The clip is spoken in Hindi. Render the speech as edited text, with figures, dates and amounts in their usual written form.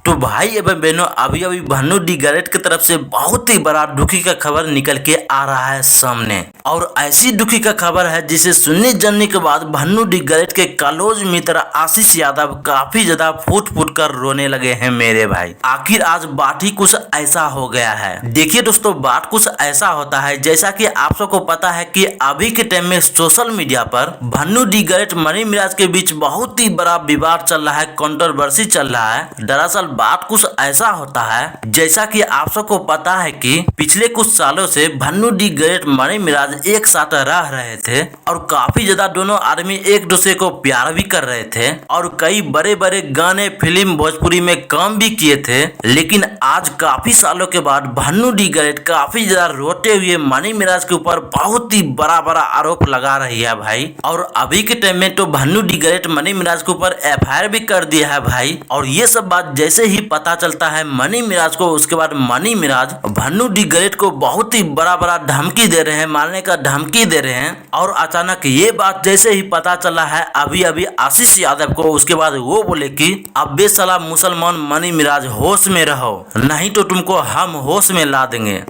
तो भाई एवं बहनों, अभी अभी भन्नू डी गारेट की तरफ से बहुत ही बड़ा दुखी का खबर निकल के आ रहा है सामने। और ऐसी दुखी का खबर है जिसे सुनने जानने के बाद भन्नू डी गारेट के क्लोज मित्र आशीष यादव काफी ज्यादा फूट फूट कर रोने लगे हैं मेरे भाई। आखिर आज बात ही कुछ ऐसा हो गया है। देखिए दोस्तों, बात कुछ ऐसा होता है जैसा कि आप सबको पता है कि अभी के टाइम में सोशल मीडिया पर भन्नू डी गारेट मनी मिराज के बीच बहुत ही बड़ा विवाद चल रहा है, कंट्रोवर्सी चल रहा है। दरअसल बात कुछ ऐसा होता है जैसा कि आप सबको पता है कि पिछले कुछ सालों से भन्नू डी गारेट मनी मिराज एक साथ रह रहे थे और काफी ज्यादा दोनों आदमी एक दूसरे को प्यार भी कर रहे थे और कई बड़े बड़े गाने फिल्म भोजपुरी में काम भी किए थे। लेकिन आज काफी सालों के बाद भन्नू डी गारेट काफी ज्यादा रोते हुए मनी मिराज के ऊपर बहुत ही बड़ा बड़ा आरोप लगा रही है भाई। और अभी के टाइम में तो भन्नू डी गारेट मनी मिराज के ऊपर FIR भी कर दिया है भाई। और ये सब बात जैसे ही पता चलता है मनी मिराज को, उसके बाद मनी मिराज भन्नू डी गारेट को बहुत ही बड़ा बड़ा धमकी दे रहे हैं, मारने का धमकी दे रहे हैं। और अचानक ये बात जैसे ही पता चला है अभी अभी आशीष यादव को, उसके बाद वो बोले कि अब बेसला मुसलमान मनी मिराज होश में रहो, नहीं तो तुमको हम होश में ला देंगे।